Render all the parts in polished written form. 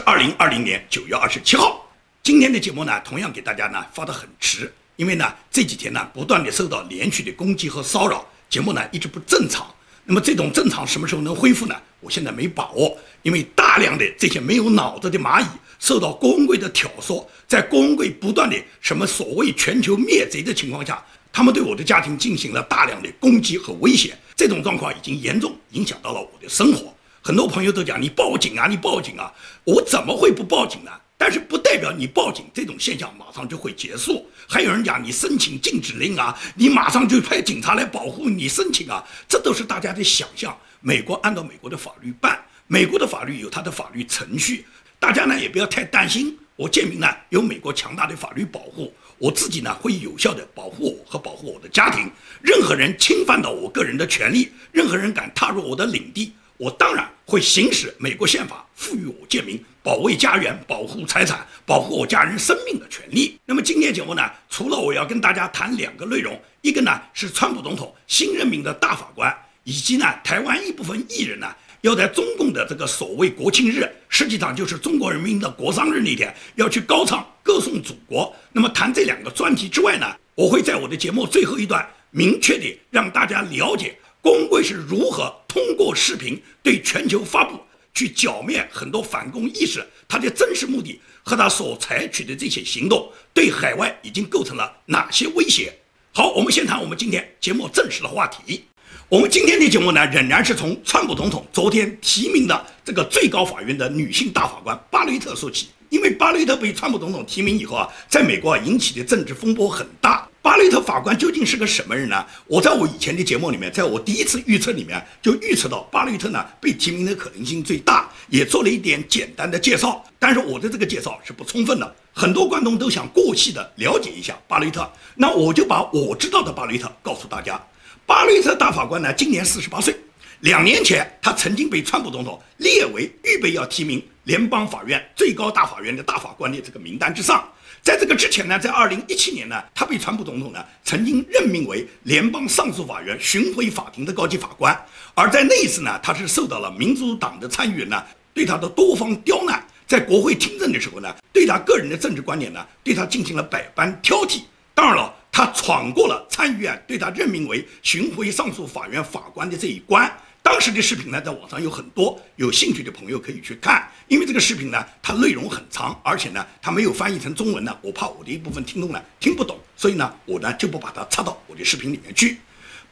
2020年9月27号。今天的节目呢，同样给大家呢发得很迟，因为呢这几天呢不断的受到连续的攻击和骚扰，节目呢一直不正常。那么这种正常什么时候能恢复呢？我现在没把握，因为大量的这些没有脑子的蚂蚁受到郭文贵的挑唆，在郭文贵不断的什么所谓全球灭贼的情况下，他们对我的家庭进行了大量的攻击和威胁，这种状况已经严重影响到了我的生活。很多朋友都讲你报警啊，你报警啊，我怎么会不报警呢？但是不代表你报警这种现象马上就会结束。还有人讲你申请禁止令啊，你马上就派警察来保护你申请啊，这都是大家的想象。美国按照美国的法律办，美国的法律有它的法律程序，大家呢也不要太担心。我建明呢有美国强大的法律保护，我自己呢会有效的保护我和保护我的家庭。任何人侵犯到我个人的权利，任何人敢踏入我的领地，我当然会行使美国宪法赋予我建明保卫家园、保护财产、保护我家人生命的权利。那么今天节目呢，除了我要跟大家谈两个内容，一个呢是川普总统新任命的大法官，以及呢台湾一部分艺人呢要在中共的这个所谓国庆日，实际上就是中国人民的国殇日那天，要去高唱歌颂祖国。那么谈这两个专题之外呢，我会在我的节目最后一段明确地让大家了解郭文贵是如何通过视频对全球发布，去剿灭很多反共意识，他的真实目的和他所采取的这些行动对海外已经构成了哪些威胁。好，我们先谈我们今天节目正式的话题。我们今天的节目呢，仍然是从川普总统昨天提名的这个最高法院的女性大法官巴雷特说起。因为巴雷特被川普总统提名以后啊，在美国引起的政治风波很大。巴雷特法官究竟是个什么人呢？我在我以前的节目里面，在我第一次预测里面就预测到巴雷特呢被提名的可能性最大，也做了一点简单的介绍。但是我的这个介绍是不充分的，很多观众都想过细的了解一下巴雷特，那我就把我知道的巴雷特告诉大家。巴雷特大法官呢，今年48岁。2年前，他曾经被川普总统列为预备要提名联邦法院最高大法院的大法官的这个名单之上。在这个之前呢，在2017年呢，他被川普总统呢曾经任命为联邦上诉法院巡回法庭的高级法官。而在那一次呢，他是受到了民主党的参议员呢对他的多方刁难，在国会听证的时候呢，对他个人的政治观点呢，对他进行了百般挑剔。当然了，他闯过了参议院对他任命为巡回上诉法院法官的这一关。当时的视频呢，在网上有很多，有兴趣的朋友可以去看。因为这个视频呢，它内容很长，而且呢，它没有翻译成中文呢，我怕我的一部分听众呢听不懂，所以呢，我呢就不把它插到我的视频里面去。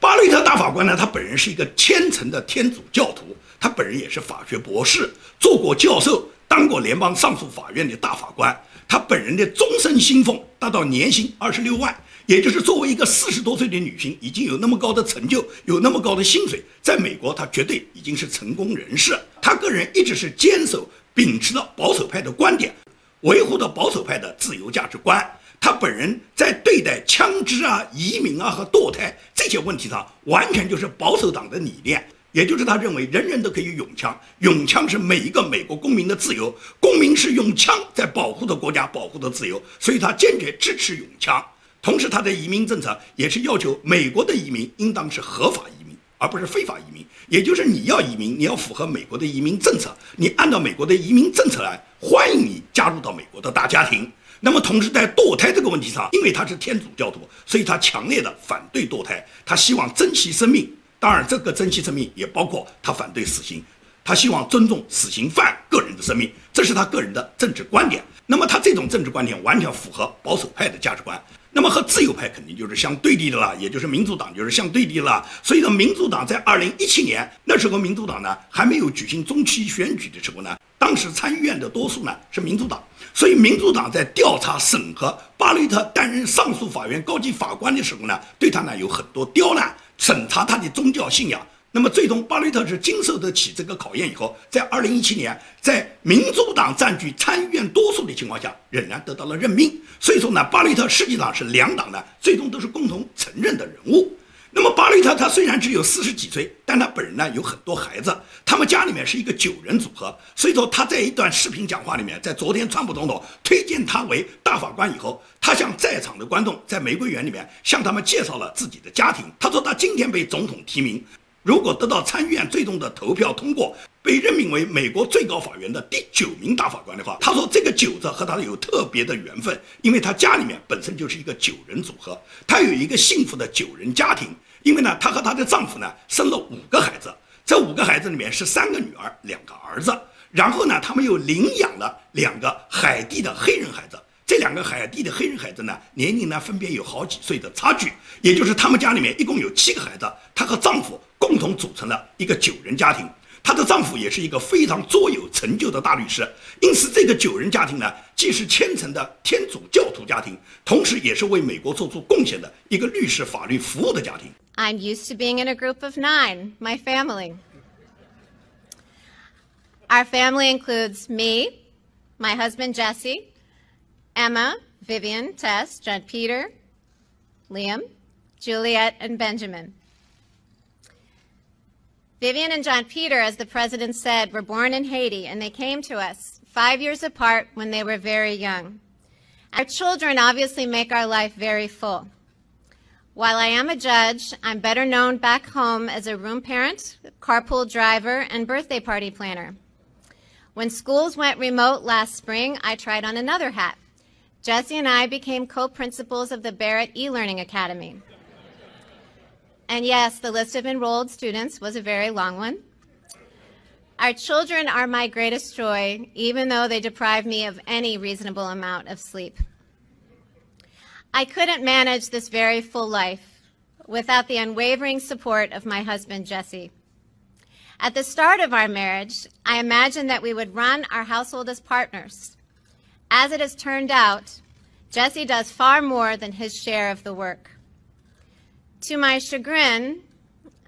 巴雷特大法官呢，他本人是一个虔诚的天主教徒，他本人也是法学博士，做过教授，当过联邦上诉法院的大法官。他本人的终身薪俸达到年薪26万。也就是作为一个40多岁的女性，已经有那么高的成就，有那么高的薪水，在美国她绝对已经是成功人士。她个人一直是坚守秉持了保守派的观点，维护的保守派的自由价值观。她本人在对待枪支啊、移民啊和堕胎这些问题上，完全就是保守党的理念。也就是他认为人人都可以拥枪，拥枪是每一个美国公民的自由，公民是用枪在保护的国家、保护的自由，所以他坚决支持拥枪。同时，他的移民政策也是要求美国的移民应当是合法移民，而不是非法移民。也就是你要移民，你要符合美国的移民政策，你按照美国的移民政策来，欢迎你加入到美国的大家庭。那么，同时在堕胎这个问题上，因为他是天主教徒，所以他强烈的反对堕胎，他希望珍惜生命。当然，这个珍惜生命也包括他反对死刑，他希望尊重死刑犯个人的生命，这是他个人的政治观点。那么他这种政治观点完全符合保守派的价值观。那么和自由派肯定就是相对立的了，也就是民主党就是相对立了。所以呢，民主党在2017年那时候，民主党呢还没有举行中期选举的时候呢，当时参议院的多数呢是民主党，所以民主党在调查审核巴雷特担任上诉法院高级法官的时候呢，对他呢有很多刁难，审查他的宗教信仰。那么最终巴雷特是经受得起这个考验以后，在2017年，在民主党占据参议院多数的情况下，仍然得到了任命。所以说呢，巴雷特实际上是两党呢最终都是共同承认的人物。那么巴雷特他虽然只有40几岁，但他本人呢有很多孩子，他们家里面是一个9人组合。所以说他在一段视频讲话里面，在昨天川普总统推荐他为大法官以后，他向在场的观众在玫瑰园里面向他们介绍了自己的家庭。他说他今天被总统提名，如果得到参议院最终的投票通过，被任命为美国最高法院的第9名大法官的话，他说这个9字和他有特别的缘分，因为他家里面本身就是一个9人组合，他有一个幸福的9人家庭。因为呢，她和她的丈夫呢生了5个孩子，这5个孩子里面是3个女儿，2个儿子。然后呢，他们又领养了2个海地的黑人孩子。这2个海地的黑人孩子呢，年龄呢分别有好几岁的差距，也就是他们家里面一共有7个孩子，她和丈夫共同组成了一个9人家庭。她的丈夫也是一个非常卓有成就的大律师，因此这个9人家庭呢，既是虔诚的天主教徒家庭，同时也是为美国做出贡献的一个律师法律服务的家庭。I'm used to being in a group of 9, my family. Our family includes me, my husband Jesse, Emma, Vivian, Tess, John Peter, Liam, Juliet, and Benjamin. Vivian and John Peter, as the president said, were born in Haiti, and they came to us 5 years apart when they were very young. Our children obviously make our life very full. While I am a judge, I'm better known back home as a room parent, carpool driver, and birthday party planner. When schools went remote last spring, I tried on another hat. Jesse and I became co-principals of the Barrett e-Learning Academy. And yes, the list of enrolled students was a very long one. Our children are my greatest joy, even though they deprive me of any reasonable amount of sleep. I couldn't manage this very full life without the unwavering support of my husband, Jesse. At the start of our marriage, I imagined that we would run our household as partners. As it has turned out, Jesse does far more than his share of the work. To my chagrin,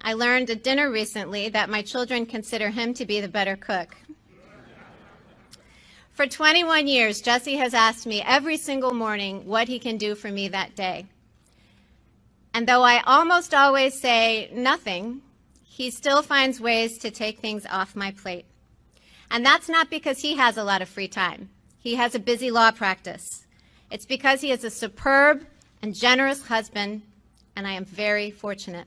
I learned at dinner recently that my children consider him to be the better cook. For 21 years, Jesse has asked me every single morning what he can do for me that day. And though I almost always say nothing, he still finds ways to take things off my plate. And that's not because he has a lot of free time. He has a busy law practice. It's because he is a superb and generous husband, and I am very fortunate.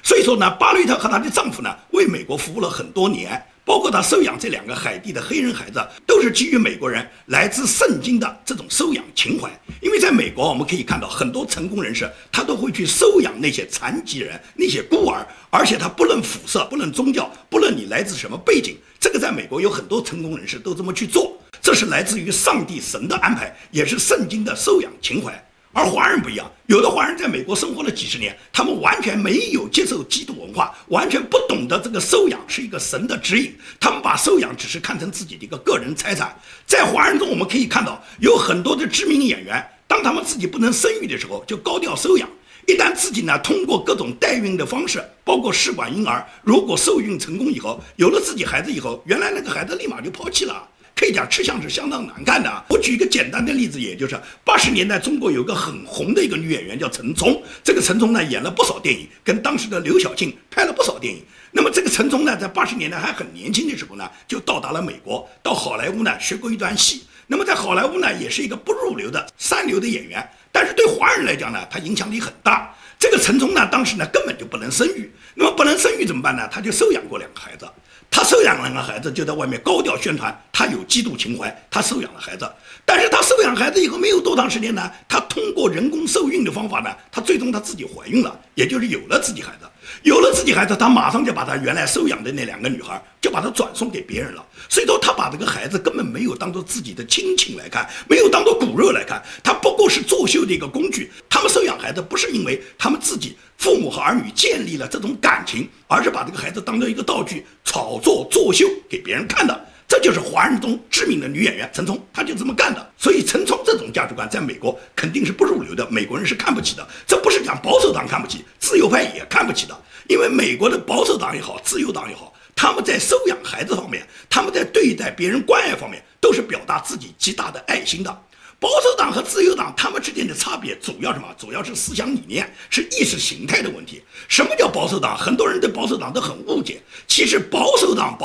所以说呢，巴雷特和她的丈夫呢，为美国服务了很多年，包括她收养这2个海地的黑人孩子，都是基于美国人来自圣经的这种收养情怀。因为在美国，我们可以看到很多成功人士，他都会去收养那些残疾人、那些孤儿，而且他不论肤色、不论宗教、不论你来自什么背景，这个在美国有很多成功人士都这么去做，这是来自于上帝神的安排，也是圣经的收养情怀。而华人不一样，有的华人在美国生活了几十年，他们完全没有接受基督文化，完全不懂得这个收养是一个神的指引，他们把收养只是看成自己的一个个人财产。在华人中，我们可以看到有很多的知名演员，当他们自己不能生育的时候，就高调收养。一旦自己呢通过各种代孕的方式，包括试管婴儿，如果受孕成功以后，有了自己孩子以后，原来那个孩子立马就抛弃了。可以讲吃相是相当难看的。我举一个简单的例子，也就是80年代中国有个很红的一个女演员叫陈冲，这个陈冲呢演了不少电影，跟当时的刘晓庆拍了不少电影。那么这个陈冲呢，在80年代还很年轻的时候呢，就到达了美国，到好莱坞呢学过一段戏。那么在好莱坞呢，也是一个不入流的三流的演员，但是对华人来讲呢，他影响力很大。这个陈冲呢，当时呢根本就不能生育，那么不能生育怎么办呢？他就收养过2个孩子。他收养2个孩子，就在外面高调宣传他有基督情怀，他收养了孩子。但是他收养孩子以后没有多长时间呢，他通过人工受孕的方法呢，他最终他自己怀孕了，也就是有了自己孩子。有了自己孩子，他马上就把他原来收养的那2个女孩就把他转送给别人了。所以说他把这个孩子根本没有当做自己的亲情来看，没有当做骨肉来看，他不过是作秀的一个工具。他们收养孩子不是因为他们自己父母和儿女建立了这种感情，而是把这个孩子当做一个道具炒作作秀给别人看的。这就是华人中知名的女演员陈冲，她就这么干的。所以陈冲这种价值观在美国肯定是不入流的，美国人是看不起的。这不是讲保守党看不起，自由派也看不起的。因为美国的保守党也好，自由党也好，他们在收养孩子方面，他们在对待别人关爱方面，都是表达自己极大的爱心的。保守党和自由党他们之间的差别主要什么？主要是思想理念，是意识形态的问题。什么叫保守党？很多人对保守党都很误解。其实保守党，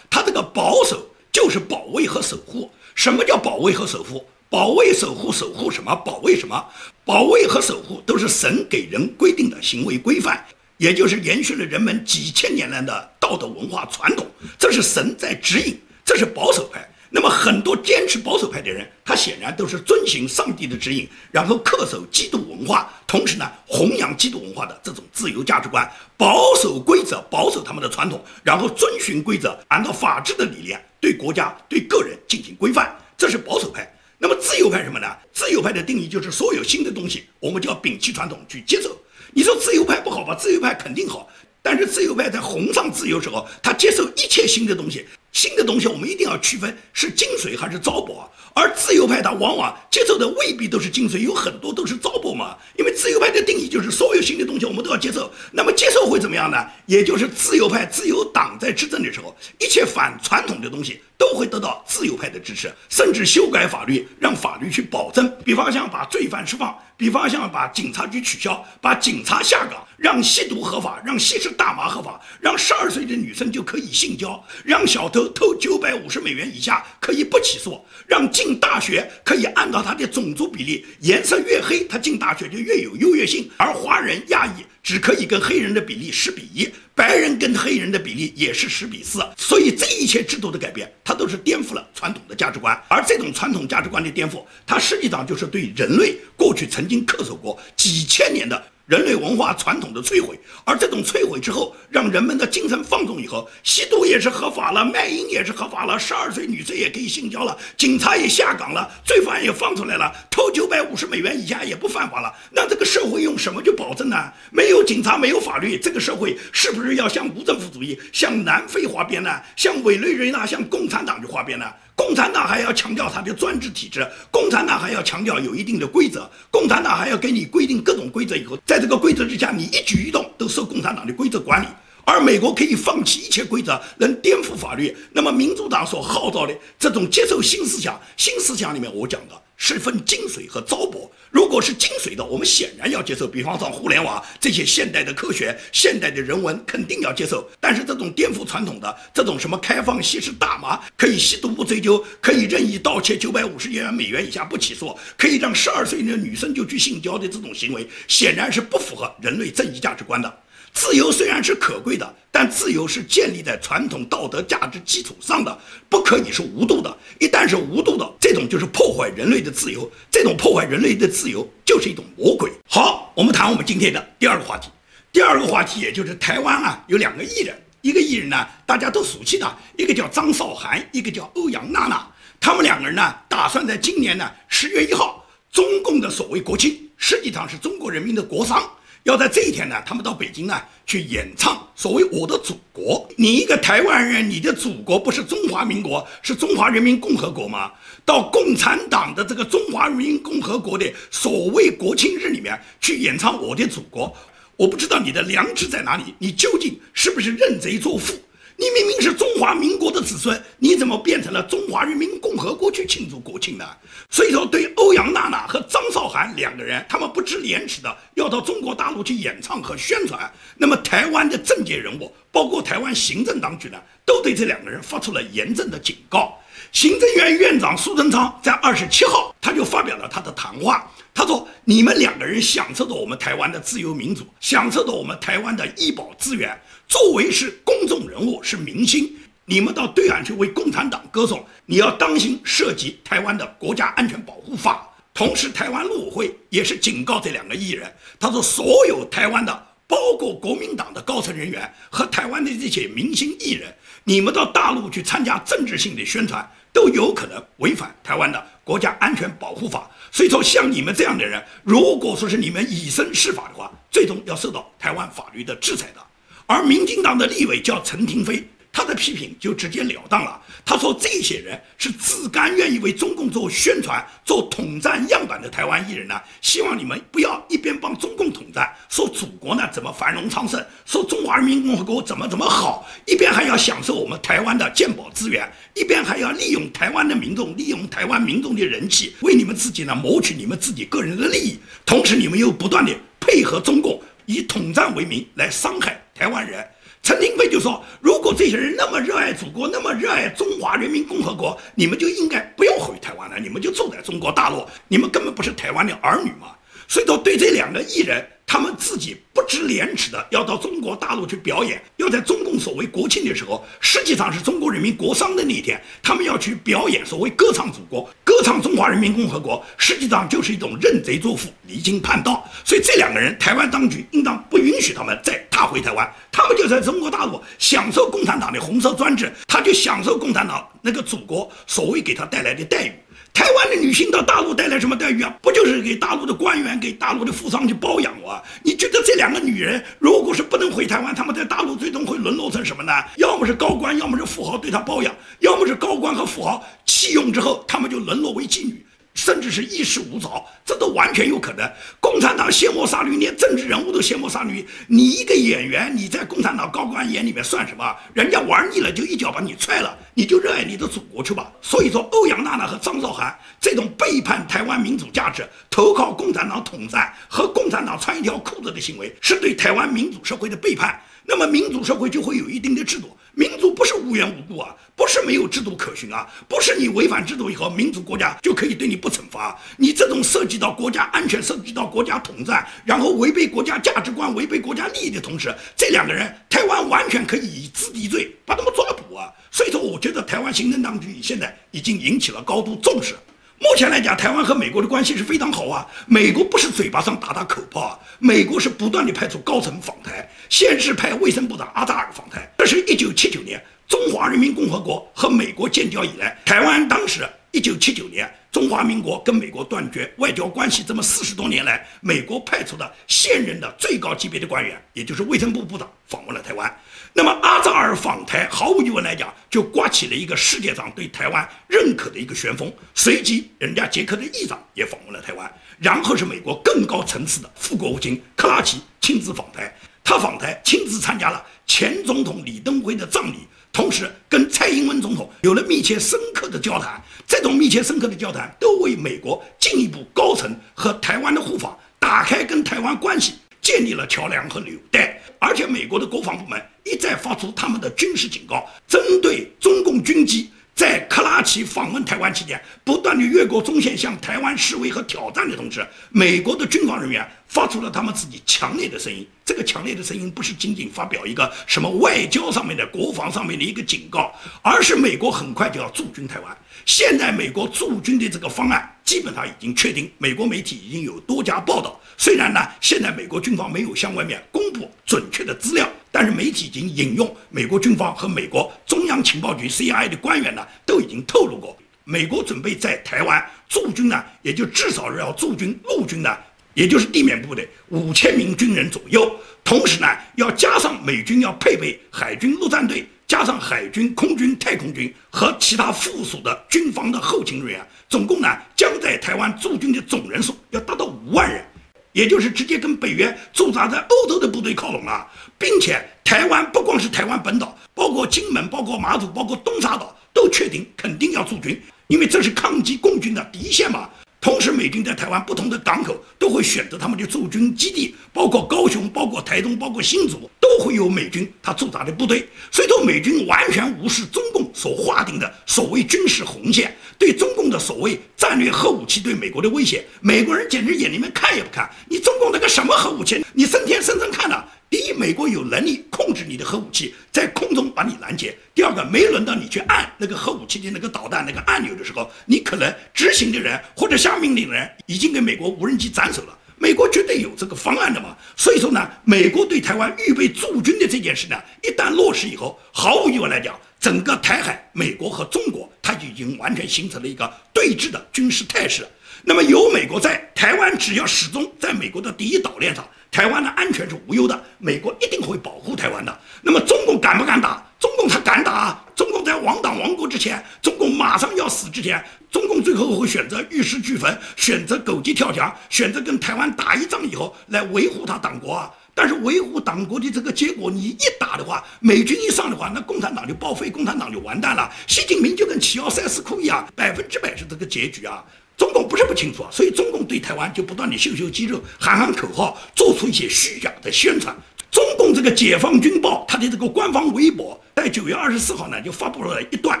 它这个保守就是保卫和守护。什么叫保卫和守护？保卫、守护，守护什么？保卫什么？保卫和守护都是神给人规定的行为规范，也就是延续了人们几千年来的道德文化传统，这是神在指引，这是保守派。那么很多坚持保守派的人，他显然都是遵循上帝的指引，然后恪守基督文化，同时呢弘扬基督文化的这种自由价值观，保守规则，保守他们的传统，然后遵循规则，按照法治的理念对国家对个人进行规范，这是保守派。那么自由派什么呢？自由派的定义就是所有新的东西我们就要摒弃传统去接受。你说自由派不好吧？自由派肯定好，但是自由派在弘上自由时候，他接受一切新的东西，新的东西我们一定要区分是精髓还是糟粕，而自由派他往往接受的未必都是精髓，有很多都是糟粕嘛。因为自由派的定义就是所有新的东西我们都要接受，那么接受会怎么样呢？也就是自由派、自由党在执政的时候，一切反传统的东西都会得到自由派的支持，甚至修改法律，让法律去保证，比方像把罪犯释放，比方像把警察局取消，把警察下岗，让吸毒合法，让吸食大麻合法，让12岁的女生就可以性交，让小偷偷950美元以下可以不起诉，让进大学可以按照他的种族比例，颜色越黑他进大学就越有优越性，而华人、亚裔只可以跟黑人的比例10:1，白人跟黑人的比例也是10:4。所以这一切制度的改变，它都是颠覆了传统的价值观，而这种传统价值观的颠覆，它实际上就是对人类过去曾经恪守过几千年的人类文化传统的摧毁。而这种摧毁之后，让人们的精神放纵以后，吸毒也是合法了，卖淫也是合法了，12岁女生也可以性交了，警察也下岗了，罪犯也放出来了，偷950美元以下也不犯法了。那这个社会用什么去保证呢？没有警察，没有法律，这个社会是不是要向无政府主义、向南非划边呢？向委内瑞拉、向共产党去划边呢？共产党还要强调它的专制体制，共产党还要强调有一定的规则，共产党还要给你规定各种规则，以后在这个规则之下，你一举一动都受共产党的规则管理。而美国可以放弃一切规则，能颠覆法律。那么民主党所号召的这种接受新思想，新思想里面我讲的是分精髓和糟粕。如果是精髓的，我们显然要接受，比方说互联网这些现代的科学、现代的人文肯定要接受。但是这种颠覆传统的，这种什么开放吸食大麻，可以吸毒不追究，可以任意盗窃950美元以下不起诉，可以让12岁的女生就去性交的这种行为，显然是不符合人类正义价值观的。自由虽然是可贵的，但自由是建立在传统道德价值基础上的，不可以是无度的。一旦是无度的，这种就是破坏人类的自由，这种破坏人类的自由就是一种魔鬼。好，我们谈我们今天的第二个话题。第二个话题也就是台湾啊，有2个艺人，一个艺人呢大家都熟悉的，一个叫张韶涵，一个叫欧阳娜娜。他们2个人呢，打算在今年呢10月1号，中共的所谓国庆，实际上是中国人民的国殇。要在这一天呢，他们到北京呢去演唱所谓我的祖国。你一个台湾人，你的祖国不是中华民国，是中华人民共和国吗？到共产党的这个中华人民共和国的所谓国庆日里面去演唱我的祖国，我不知道你的良知在哪里，你究竟是不是认贼作父？你明明是中华民国的子孙，你怎么变成了中华人民共和国去庆祝国庆呢？所以说，对欧阳娜娜和张韶涵2个人，他们不知廉耻的要到中国大陆去演唱和宣传。那么台湾的政界人物，包括台湾行政当局呢，都对这2个人发出了严正的警告。行政院院长苏贞昌在27号他就发表了他的谈话，他说：“你们2个人享受着我们台湾的自由民主，享受着我们台湾的医保资源，作为是公众人物，是明星，你们到对岸去为共产党歌颂，你要当心涉及台湾的国家安全保护法。”同时，台湾陆委会也是警告这2个艺人，他说：“所有台湾的，包括国民党的高层人员和台湾的这些明星艺人，你们到大陆去参加政治性的宣传，都有可能违反台湾的国家安全保护法。所以说，像你们这样的人，如果说是你们以身试法的话，最终要受到台湾法律的制裁的。”而民进党的立委叫陈廷飞，他的批评就直截了当了。他说这些人是自甘愿意为中共做宣传、做统战样板的台湾艺人呢，希望你们不要一边帮中共统战，说祖国呢怎么繁荣昌盛，说中华人民共和国怎么好，一边还要享受我们台湾的健保资源，一边还要利用台湾的民众，利用台湾民众的人气，为你们自己呢谋取你们自己个人的利益，同时你们又不断的配合中共以统战为名来伤害台湾人。陈廷飞就说，如果这些人那么热爱祖国，那么热爱中华人民共和国，你们就应该不要回台湾了，你们就住在中国大陆，你们根本不是台湾的儿女嘛。所以说对这两个艺人，他们自己不知廉耻的要到中国大陆去表演，要在中共所谓国庆的时候，实际上是中国人民国殇的那天，他们要去表演所谓歌唱祖国，歌唱中华人民共和国，实际上就是一种认贼作父，离经叛道。所以这两个人，台湾当局应当不允许他们再踏回台湾，他们就在中国大陆享受共产党的红色专制，他就享受共产党那个祖国所谓给他带来的待遇。台湾的女性到大陆带来什么待遇啊？不就是给大陆的官员、给大陆的富商去包养啊？你觉得这两个女人如果是不能回台湾，他们在大陆最终会沦落成什么呢？要么是高官，要么是富豪对她包养，要么是高官和富豪弃用之后，他们就沦落为妓女，甚至是一事无着，这都完全有可能。共产党卸磨杀驴，连政治人物都卸磨杀驴，你一个演员，你在共产党高官眼里面算什么？人家玩腻了就一脚把你踹了，你就热爱你的祖国去吧。所以说，欧阳娜娜和张韶涵这种背叛台湾民主价值、投靠共产党统战和共产党穿一条裤子的行为，是对台湾民主社会的背叛。那么民主社会就会有一定的制度，民主不是无缘无故啊，不是没有制度可循啊，不是你违反制度以后，民主国家就可以对你不惩罚。你这种涉及到国家安全、涉及到国家统战，然后违背国家价值观、违背国家利益的同时，这两个人，台湾完全可以以资敌罪把他们抓捕啊。所以说，我觉得台湾行政当局现在已经引起了高度重视。目前来讲，台湾和美国的关系是非常好啊。美国不是嘴巴上打打口炮啊，美国是不断地派出高层访台，先是派卫生部长阿扎尔访台，这是1979年中华人民共和国和美国建交以来，台湾当时1979年中华民国跟美国断绝外交关系这么40多年来，美国派出的现任的最高级别的官员，也就是卫生部部长访问了台湾。那么阿扎尔访台，毫无疑问来讲，就刮起了一个世界上对台湾认可的一个旋风。随即，人家捷克的议长也访问了台湾，然后是美国更高层次的副国务卿克拉奇亲自访台。他访台亲自参加了前总统李登辉的葬礼，同时跟蔡英文总统有了密切深刻的交谈。这种密切深刻的交谈都为美国进一步高层和台湾的互访打开跟台湾关系建立了桥梁和纽带。而且美国的国防部门一再发出他们的军事警告，针对中共军机在克拉奇访问台湾期间不断地越过中线向台湾示威和挑战的同时，美国的军方人员发出了他们自己强烈的声音。这个强烈的声音不是仅仅发表一个什么外交上面的、国防上面的一个警告，而是美国很快就要驻军台湾。现在美国驻军的这个方案基本上已经确定，美国媒体已经有多家报道。虽然呢，现在美国军方没有向外面公布准确的资料，但是媒体已经引用美国军方和美国中央情报局 CIA 的官员呢，都已经透露过，美国准备在台湾驻军呢，也就至少是要驻军陆军呢，也就是地面部队5000名军人左右，同时呢，要加上美军要配备海军陆战队，加上海军、空军、太空军和其他附属的军方的后勤人员，总共呢，将在台湾驻军的总人数要达到5万人。也就是直接跟北约驻扎在欧洲的部队靠拢了，并且台湾不光是台湾本岛，包括金门、包括马祖、包括东沙岛都确定肯定要驻军，因为这是抗击共军的第一线嘛。同时，美军在台湾不同的港口都会选择他们的驻军基地，包括高雄、包括台东、包括新竹，都会有美军他驻扎的部队。所以说，美军完全无视中共所划定的所谓军事红线，对中共的所谓战略核武器对美国的威胁，美国人简直眼里面看也不看。你中共那个什么核武器，你生天生生看啊！第一，美国有能力控制你的核武器，在空中把你拦截；第二个，没轮到你去按那个核武器的那个导弹那个按钮的时候，你可能执行的人或者下命令的人已经给美国无人机斩首了。美国绝对有这个方案的嘛。所以说呢，美国对台湾预备驻军的这件事呢，一旦落实以后，毫无疑问来讲，整个台海，美国和中国它已经完全形成了一个对峙的军事态势。那么有美国在，台湾只要始终在美国的第一岛链上，台湾的安全是无忧的，美国一定会保护台湾的。那么中共敢不敢打？中共他敢打啊！中共在亡党亡国之前，中共马马上要死之前，中共最后会选择玉石俱焚，选择狗急跳墙，选择跟台湾打一仗以后来维护他党国啊。但是维护党国的这个结果，你一打的话，美军一上的话，那共产党就报废，共产党就完蛋了。习近平就跟齐奥塞斯库一样，100%是这个结局啊。中共不是不清楚啊，所以中共对台湾就不断的秀秀肌肉，喊口号，做出一些虚假的宣传。中共这个解放军报，它的这个官方微博，在9月24号呢就发布了一段，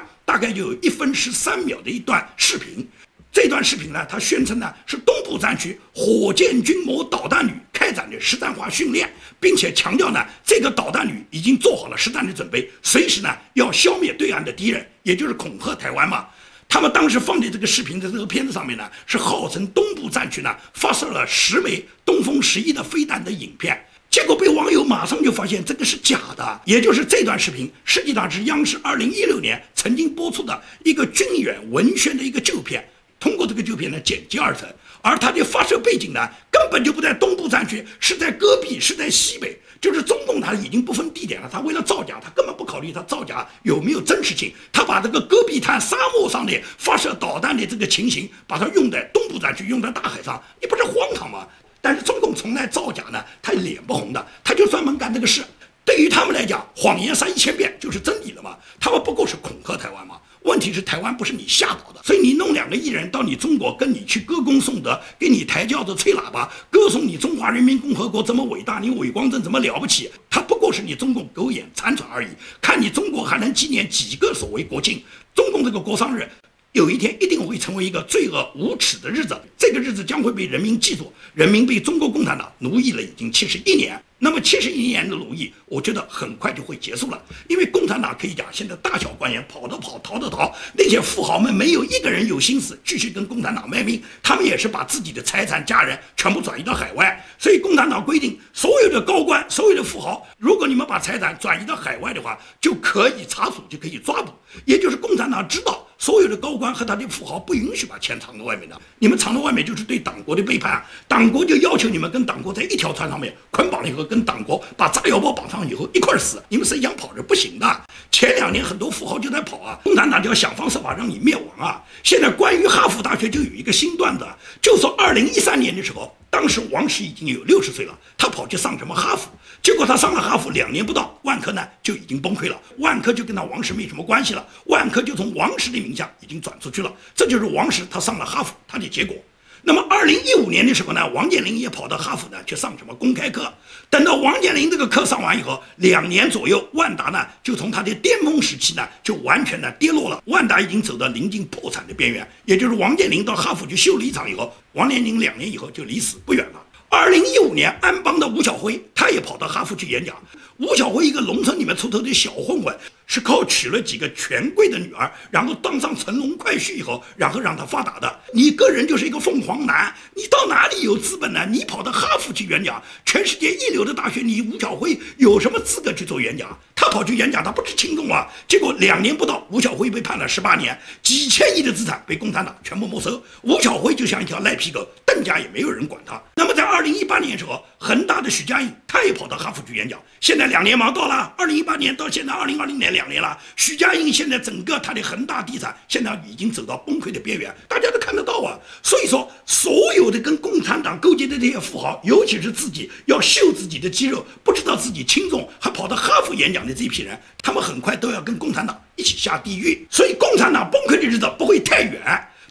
大概就有1分13秒的一段视频。这段视频呢，它宣称呢是东部战区火箭军某导弹旅开展的实战化训练，并且强调呢，这个导弹旅已经做好了实战的准备，随时呢要消灭对岸的敌人，也就是恐吓台湾嘛。他们当时放的这个视频的这个片子上面呢，是号称东部战区呢发射了10枚东风11的飞弹的影片。结果被网友马上就发现这个是假的，也就是这段视频实际上是央视2016年曾经播出的一个军演文宣的一个旧片，通过这个旧片呢剪辑而成，而它的发射背景呢根本就不在东部战区，是在戈壁，是在西北，就是中共它已经不分地点了，它为了造假，它根本不考虑它造假有没有真实性，它把这个戈壁滩沙漠上的发射导弹的这个情形，把它用在东部战区，用在大海上，你不是荒唐吗？但是中共从来造假呢，他脸不红的，他就专门干这个事。对于他们来讲，谎言删1000遍就是真理了嘛，他们不过是恐吓台湾嘛。问题是台湾不是你吓倒的，所以你弄2个艺人到你中国跟你去歌功颂德，给你抬轿子吹喇叭，歌颂你中华人民共和国怎么伟大，你伪光正怎么了不起，他不过是你中共狗眼残喘而已，看你中国还能纪念几个所谓国庆。中共这个国殇日有一天一定会成为一个罪恶无耻的日子，这个日子将会被人民记住。人民被中国共产党奴役了已经71年，那么71年的奴役，我觉得很快就会结束了。因为共产党可以讲，现在大小官员跑的跑，逃的逃，那些富豪们没有一个人有心思继续跟共产党卖命，他们也是把自己的财产、家人全部转移到海外。所以共产党规定，所有的高官、所有的富豪，如果你们把财产转移到海外的话，就可以查处，就可以抓捕。也就是共产党知道所有的高官和他的富豪不允许把钱藏在外面的，你们藏在外面就是对党国的背叛，党国就要求你们跟党国在一条船上面捆绑了以后，跟党国把炸药包绑上以后一块死，你们谁想跑是不行的。前2年很多富豪就在跑啊，共产党就要想方设法让你灭亡啊。现在关于哈佛大学就有一个新段子，就说2013年的时候，当时王石已经有60岁了，他跑去上什么哈佛，结果他上了哈佛2年不到，万科呢就已经崩溃了，万科就跟他王石没什么关系了，万科就从王石的名下已经转出去了，这就是王石他上了哈佛他的结果。那么2015年的时候呢，王健林也跑到哈佛呢去上什么公开课，等到王健林这个课上完以后，2年左右，万达呢就从他的巅峰时期呢就完全的跌落了，万达已经走到临近破产的边缘，也就是王健林到哈佛去修了一场以后，王健林2年以后就离死不远了。2015年，安邦的吴晓辉他也跑到哈佛去演讲。吴晓辉一个农村里面出头的小混混，是靠娶了几个权贵的女儿，然后当上乘龙快婿以后，然后让他发达的。你个人就是一个凤凰男，你到哪里有资本呢？你跑到哈佛去演讲，全世界一流的大学，你吴晓辉有什么资格去做演讲？他跑去演讲，他不是轻重啊。结果2年不到，吴晓辉被判了18年，几千亿的资产被共产党全部没收。吴晓辉就像一条赖皮狗，邓家也没有人管他。那么在2018年的时候，恒大的许家印他也跑到哈佛去演讲。现在2年忙到了，2018年到现在2020年2年了，许家印现在整个他的恒大地产现在已经走到崩溃的边缘，大家都看得到啊。所以说，所有的跟共产党勾结的这些富豪，尤其是自己要秀自己的肌肉，不知道自己轻重，还跑到哈佛演讲的这批人，他们很快都要跟共产党一起下地狱。所以共产党崩溃的日子不会太远。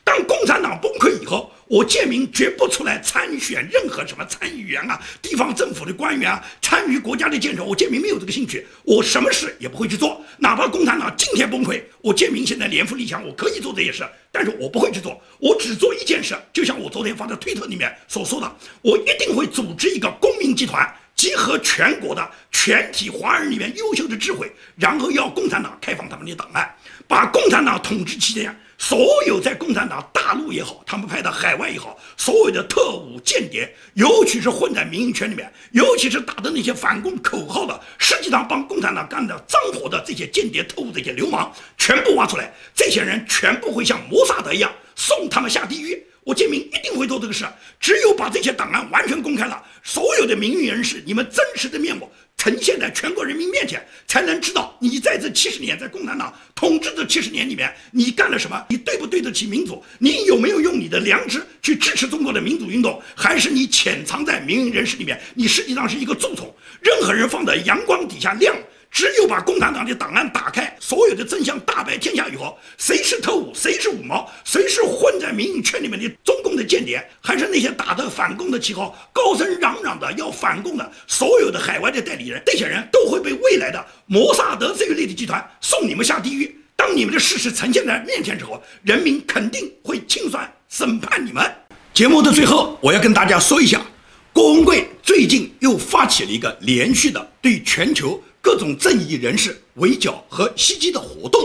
当共产党崩溃以后，我建民绝不出来参选任何什么参议员啊、地方政府的官员啊，参与国家的建设，我建民没有这个兴趣，我什么事也不会去做。哪怕共产党今天崩溃，我建民现在年富力强，我可以做这些事，但是我不会去做，我只做一件事，就像我昨天发在推特里面所说的，我一定会组织一个公民集团，集合全国的全体华人里面优秀的智慧，然后要共产党开放他们的档案，把共产党统治期间所有在共产党大陆也好，他们派到海外也好，所有的特务间谍，尤其是混在民营圈里面，尤其是打的那些反共口号的，实际上帮共产党干的脏活的这些间谍特务，这些流氓全部挖出来，这些人全部会像摩萨德一样送他们下地狱。我建民一定会做这个事，只有把这些档案完全公开了，所有的名誉人士，你们真实的面目才呈现在全国人民面前，才能知道你在这70年，在共产党统治的70年里面，你干了什么，你对不对得起民主，你有没有用你的良知去支持中国的民主运动，还是你潜藏在民营人士里面，你实际上是一个蛀虫，任何人放在阳光底下亮。只有把共产党的档案打开，所有的真相大白天下以后，谁是特务，谁是五毛，谁是混在民营圈里面的中共的间谍，还是那些打着反共的旗号高声嚷嚷的要反共的所有的海外的代理人，这些人都会被未来的摩萨德这一类的集团送你们下地狱。当你们的事实呈现在面前之后，人民肯定会清算审判你们。节目的最后，我要跟大家说一下，郭文贵最近又发起了一个连续的对全球各种正义人士围剿和袭击的活动。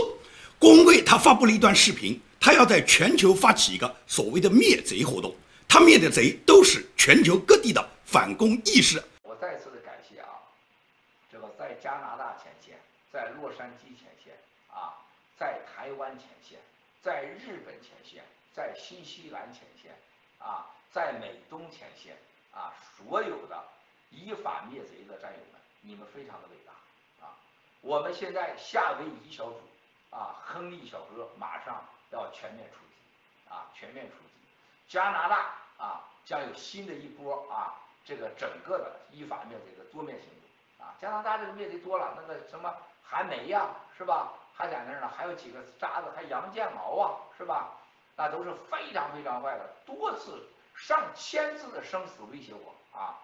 郭文贵他发布了一段视频，他要在全球发起一个所谓的灭贼活动，他灭的贼都是全球各地的反共义士。我再次的感谢啊，这个在加拿大前线，在洛杉矶前线啊，在台湾前线，在日本前线，在新西兰前线啊，在美东前线啊，所有的依法灭贼的战友们，你们非常的伟大。我们现在夏威夷小组啊，亨利小哥马上要全面出击啊，全面出击。加拿大啊，将有新的一波啊，这个整个的依法灭贼的多面行动啊。加拿大这个灭贼多了，那个什么韩梅呀，是吧？还在那儿呢，还有几个渣子，还杨建毛啊，是吧？那都是非常非常坏的，多次上千次的生死威胁我啊，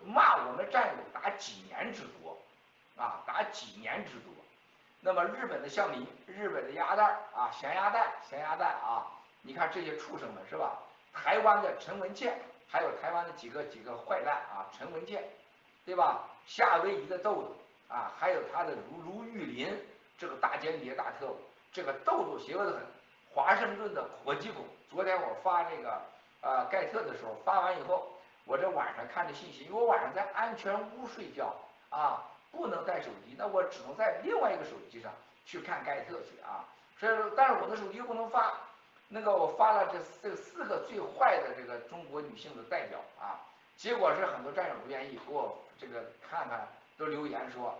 骂我们战友打几年之多。啊，打几年之多。那么日本的乡民，日本的鸭蛋啊，咸鸭蛋啊，你看这些畜生们是吧？台湾的陈文茜，还有台湾的几个坏蛋啊，陈文茜，对吧？夏威夷的豆豆啊，还有他的卢玉林这个大间谍、大特务，这个豆豆邪恶得很。华盛顿的火鸡狗，昨天我发那个盖特的时候，发完以后，我这晚上看着信息，因为我晚上在安全屋睡觉啊。不能带手机，那我只能在另外一个手机上去看盖特去啊。所以说，但是我的手机又不能发，那个我发了这4个最坏的这个中国女性的代表啊，结果是很多战友不愿意给我这个看看，都留言说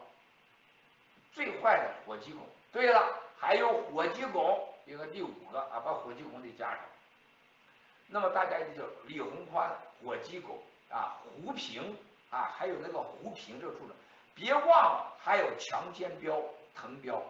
最坏的火鸡拱。对了，还有火鸡拱，一个第5个啊，把火鸡拱得加上。那么大家就李鸿宽、火鸡拱啊，胡平啊，还有那个胡平这个畜生。别忘了，还有强奸彪滕彪，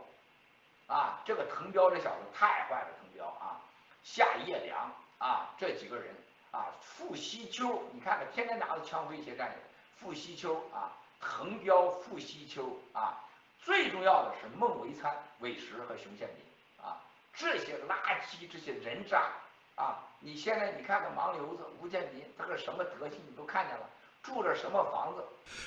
啊，这个滕彪这小子太坏了，滕彪啊，夏叶良啊，这几个人啊，傅西秋，你看看天天拿着枪威胁战友，傅西秋啊，滕彪、傅西秋啊，最重要的是孟维参、韦石和熊宪民啊，这些垃圾，这些人渣啊，你现在你看看盲流子吴建民，他个什么德行你都看见了。住着什么房子？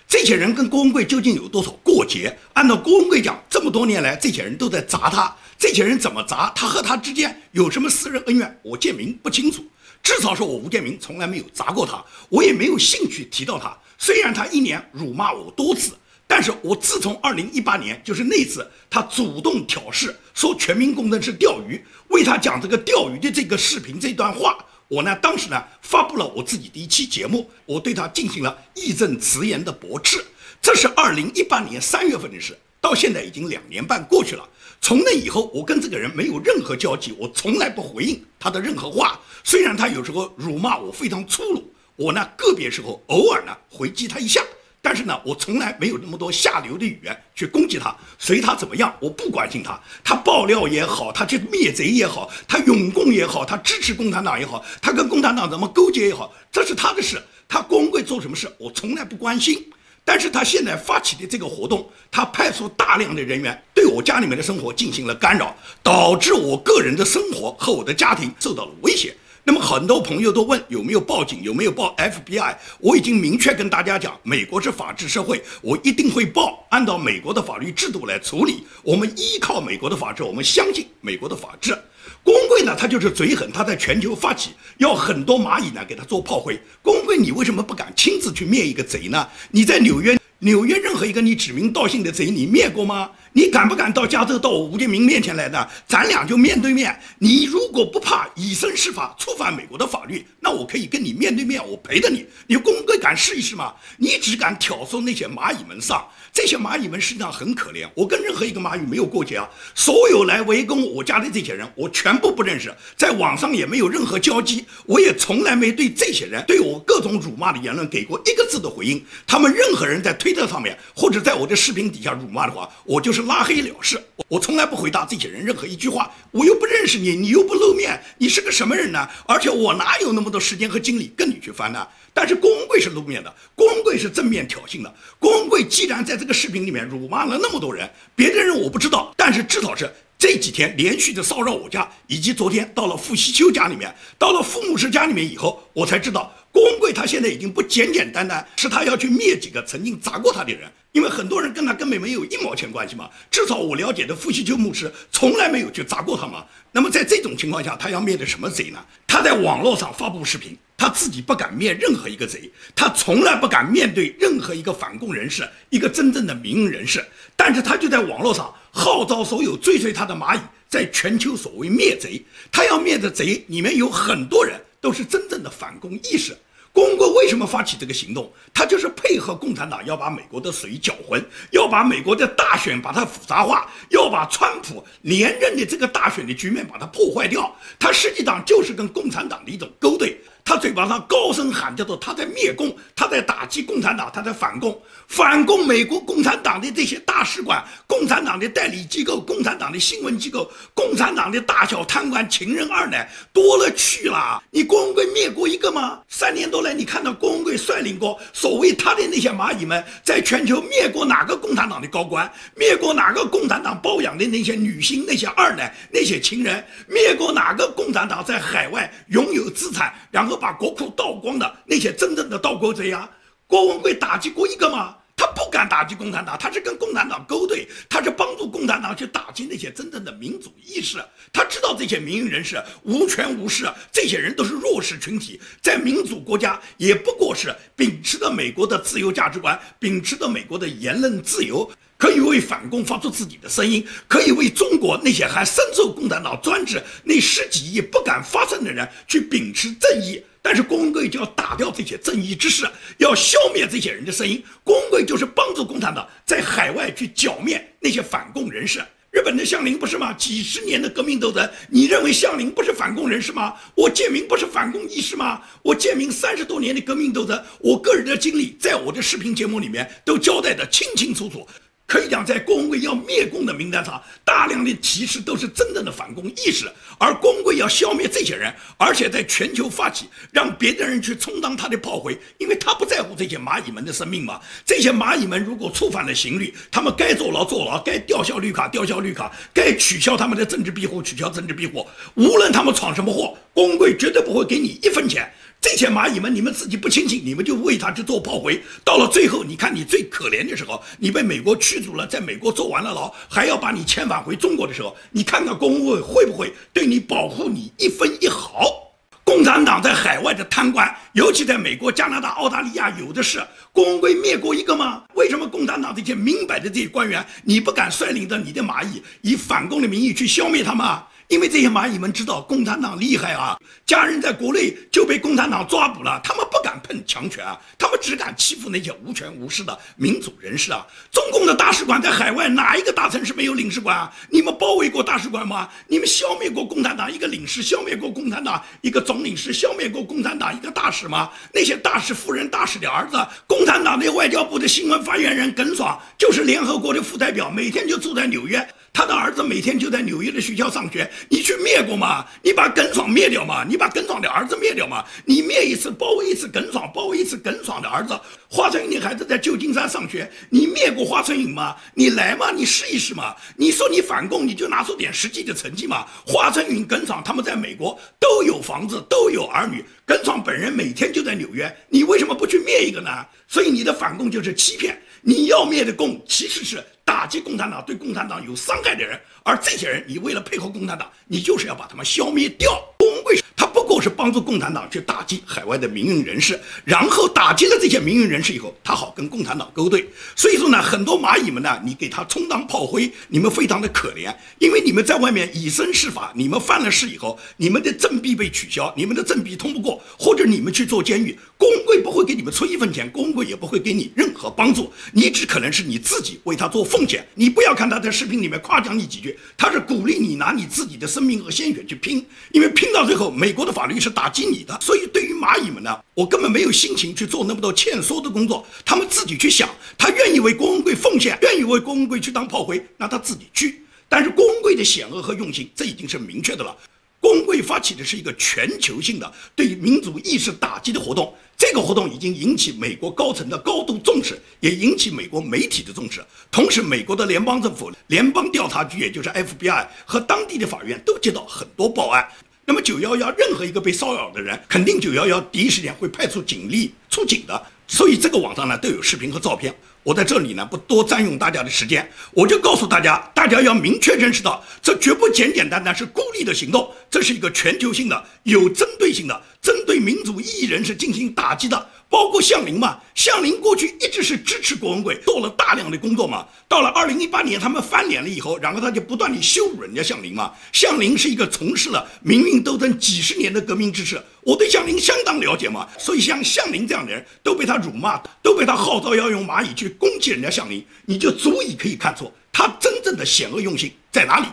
这些人跟郭文贵究竟有多少过节？按照郭文贵讲，这么多年来，这些人都在砸他。这些人怎么砸？他和他之间有什么私人恩怨？我建明不清楚。至少说我吴建明从来没有砸过他，我也没有兴趣提到他。虽然他1年辱骂我多次，但是我自从2018年，就是那次他主动挑事，说全民公认是钓鱼，为他讲这个钓鱼的这个视频这段话。我呢，当时呢发布了我自己的一期节目，我对他进行了义正辞严的驳斥。这是2018年3月份的事，到现在已经2年半过去了。从那以后，我跟这个人没有任何交集，我从来不回应他的任何话。虽然他有时候辱骂我非常粗鲁，我呢个别时候偶尔呢回击他一下。但是呢，我从来没有那么多下流的语言去攻击他，随他怎么样，我不关心他。他爆料也好，他去灭贼也好，他拥共也好，他支持共产党也好，他跟共产党怎么勾结也好，这是他的事。他郭文贵做什么事，我从来不关心。但是他现在发起的这个活动，他派出大量的人员对我家里面的生活进行了干扰，导致我个人的生活和我的家庭受到了威胁。那么很多朋友都问有没有报警，有没有报 FBI， 我已经明确跟大家讲，美国是法治社会，我一定会报，按照美国的法律制度来处理。我们依靠美国的法治，我们相信美国的法治。郭文贵呢，他就是嘴狠，他在全球发起，要很多蚂蚁呢给他做炮灰。郭文贵，你为什么不敢亲自去灭一个贼呢？你在纽约纽约任何一个你指名道姓的贼，你灭过吗？你敢不敢到加州到我吴建民面前来呢？咱俩就面对面。你如果不怕以身试法，触犯美国的法律，那我可以跟你面对面，我陪着你。你公会敢试一试吗？你只敢挑唆那些蚂蚁们上，这些蚂蚁们实际上很可怜。我跟任何一个蚂蚁没有过节啊，所有来围攻我家的这些人，我全部不认识，在网上也没有任何交集，我也从来没对这些人对我各种辱骂的言论给过一个字的回应。他们任何人在推特上面或者在我的视频底下辱骂的话，我就是拉黑了事。我从来不回答这些人任何一句话，我又不认识你，你又不露面，你是个什么人呢？而且我哪有那么多时间和精力跟你去翻呢？但是郭文贵是露面的，郭文贵是正面挑衅的。郭文贵既然在这个视频里面辱骂了那么多人，别的人我不知道，但是至少是这几天连续的骚扰我家，以及昨天到了傅西秋家里面，到了傅牧师家里面以后，我才知道郭文贵他现在已经不简简单单是他要去灭几个曾经砸过他的人，因为很多人跟他根本没有一毛钱关系嘛。至少我了解的傅西秋牧师从来没有去砸过他嘛。那么在这种情况下，他要灭的什么贼呢？他在网络上发布视频，他自己不敢灭任何一个贼，他从来不敢面对任何一个反共人士，一个真正的民营人士，但是他就在网络上号召所有追随他的蚂蚁在全球所谓灭贼。他要灭的贼里面有很多人都是真正的反共意识。郭文贵为什么发起这个行动？他就是配合共产党要把美国的水搅浑，要把美国的大选把它复杂化，要把川普连任的这个大选的局面把它破坏掉。他实际上就是跟共产党的一种勾兑。他嘴巴上高声喊叫做他在灭共，他在打击共产党，他在反共，反共美国共产党的这些大使馆、共产党的代理机构、共产党的新闻机构、共产党的大小贪官、情人二奶多了去了。你郭文贵灭过一个吗？3年多来，你看到郭文贵率领过所谓他的那些蚂蚁们，在全球灭过哪个共产党的高官？灭过哪个共产党包养的那些女星、那些二奶、那些情人？灭过哪个共产党在海外拥有资产，然后把国库盗光的那些真正的盗国贼啊？郭文贵打击过一个吗？他不敢打击共产党，他是跟共产党勾兑，他是帮助共产党去打击那些真正的民主意识。他知道这些民营人士无权无势，这些人都是弱势群体，在民主国家也不过是秉持着美国的自由价值观，秉持着美国的言论自由，可以为反共发出自己的声音，可以为中国那些还深受共产党专制那10几亿不敢发声的人去秉持正义。但是郭文贵就要打掉这些正义之士，要消灭这些人的声音。郭文贵就是帮助共产党在海外去剿灭那些反共人士。日本的项林不是吗？几10年的革命斗争，你认为项林不是反共人士吗？我建明不是反共义士吗？我建明30多年的革命斗争，我个人的经历在我的视频节目里面都交代得清清楚楚。可以讲，在郭文贵要灭共的名单上，大量的提示都是真正的反共意识，而郭文贵要消灭这些人，而且在全球发起，让别的人去充当他的炮灰，因为他不在乎这些蚂蚁们的生命嘛。这些蚂蚁们如果触犯了刑律，他们该坐牢坐牢，该吊销绿卡吊销绿卡，该取消他们的政治庇护取消政治庇护，无论他们闯什么祸，郭文贵绝对不会给你1分钱。这些蚂蚁们，你们自己不清醒，你们就为他去做炮灰。到了最后，你看你最可怜的时候，你被美国驱逐了，在美国坐完了牢，还要把你遣返回中国的时候，你看看郭文贵会不会对你保护你1分1毫？共产党在海外的贪官，尤其在美国、加拿大、澳大利亚有的是。郭文贵灭过一个吗？为什么共产党这些明摆的这些官员，你不敢率领着你的蚂蚁以反共的名义去消灭他们啊？因为这些蚂蚁们知道共产党厉害啊，家人在国内就被共产党抓捕了，他们不敢碰强权啊，他们只敢欺负那些无权无势的民主人士啊。中共的大使馆在海外哪一个大城市没有领事馆啊？你们包围过大使馆吗？你们消灭过共产党一个领事，消灭过共产党一个总领事，消灭过共产党一个大使吗？那些大使夫人、大使的儿子，共产党的外交部的新闻发言人耿爽就是联合国的副代表，每天就住在纽约，他的儿子每天就在纽约的学校上学。你去灭过吗？你把耿爽灭掉吗？你把耿爽的儿子灭掉吗？你灭一次包围一次耿爽，包围一次耿爽的儿子。华春莹的孩子在旧金山上学，你灭过华春莹吗？你来吗？你试一试嘛。你说你反共，你就拿出点实际的成绩嘛。华春莹、耿爽他们在美国都有房子，都有儿女。耿爽本人每天就在纽约，你为什么不去灭一个呢？所以你的反共就是欺骗。你要灭的共其实是打击共产党，对共产党有伤害的人，而这些人你为了配合共产党，你就是要把他们消灭掉。郭文贵他不不过是帮助共产党去打击海外的民运人士，然后打击了这些民运人士以后，他好跟共产党勾兑。所以说呢，很多蚂蚁们呢，你给他充当炮灰，你们非常的可怜，因为你们在外面以身试法，你们犯了事以后，你们的政币被取消，你们的政币通不过，或者你们去做监狱，工会不会给你们出一分钱，工会也不会给你任何帮助，你只可能是你自己为他做奉献。你不要看他在视频里面夸奖你几句，他是鼓励你拿你自己的生命和鲜血去拼，因为拼到最后，美国的法律是打击你的。所以对于蚂蚁们呢，我根本没有心情去做那么多欠说的工作，他们自己去想，他愿意为郭文贵奉献，愿意为郭文贵去当炮灰，那他自己去。但是郭文贵的险恶和用心，这已经是明确的了。郭文贵发起的是一个全球性的对民主意识打击的活动，这个活动已经引起美国高层的高度重视，也引起美国媒体的重视。同时，美国的联邦政府、联邦调查局，也就是 FBI 和当地的法院都接到很多报案。那么911任何一个被骚扰的人，肯定911第一时间会派出警力出警的。所以这个网上呢都有视频和照片，我在这里呢不多占用大家的时间，我就告诉大家，大家要明确认识到，这绝不简简单单是孤立的行动，这是一个全球性的、有针对性的，针对民主异议人士进行打击的。包括向林嘛，向林过去一直是支持郭文贵，做了大量的工作嘛。到了2018年他们翻脸了以后，然后他就不断地羞辱人家向林嘛。向林是一个从事了民运斗争几十年的革命志士，我对向林相当了解嘛。所以像向林这样的人都被他辱骂，都被他号召要用蚂蚁去攻击人家向林，你就足以可以看出他真正的险恶用心在哪里。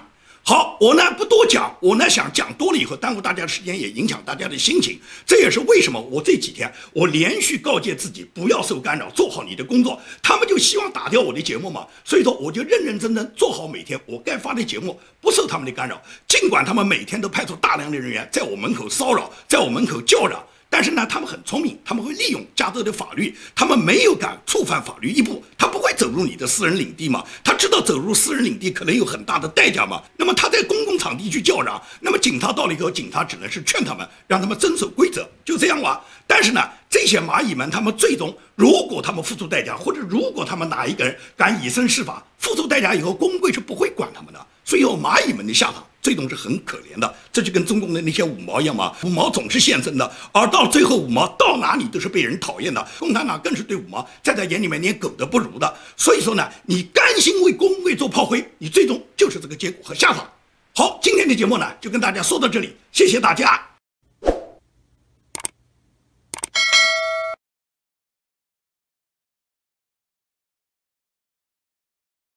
好，我呢不多讲，我呢想讲多了以后耽误大家的时间，也影响大家的心情。这也是为什么我这几天我连续告诫自己不要受干扰，做好你的工作。他们就希望打掉我的节目嘛，所以说我就认认真真做好每天我该发的节目，不受他们的干扰。尽管他们每天都派出大量的人员在我门口骚扰，在我门口叫嚷。但是呢，他们很聪明，他们会利用加州的法律，他们没有敢触犯法律一步，他不会走入你的私人领地嘛，他知道走入私人领地可能有很大的代价嘛，那么他在公共场地去叫嚷，那么警察到了以后，警察只能是劝他们，让他们遵守规则，就这样吧。但是呢，这些蚂蚁们，他们最终如果他们付出代价，或者如果他们哪一个人敢以身试法，付出代价以后，公会是不会管他们的，所以蚂蚁们的下场最终是很可怜的。这就跟中共的那些五毛一样嘛，五毛总是现身的，而到最后五毛到哪里都是被人讨厌的，共产党更是对五毛在他眼里面连狗都不如的。所以说呢，你甘心为工会做炮灰，你最终就是这个结果和下场。好，今天的节目呢就跟大家说到这里，谢谢大家。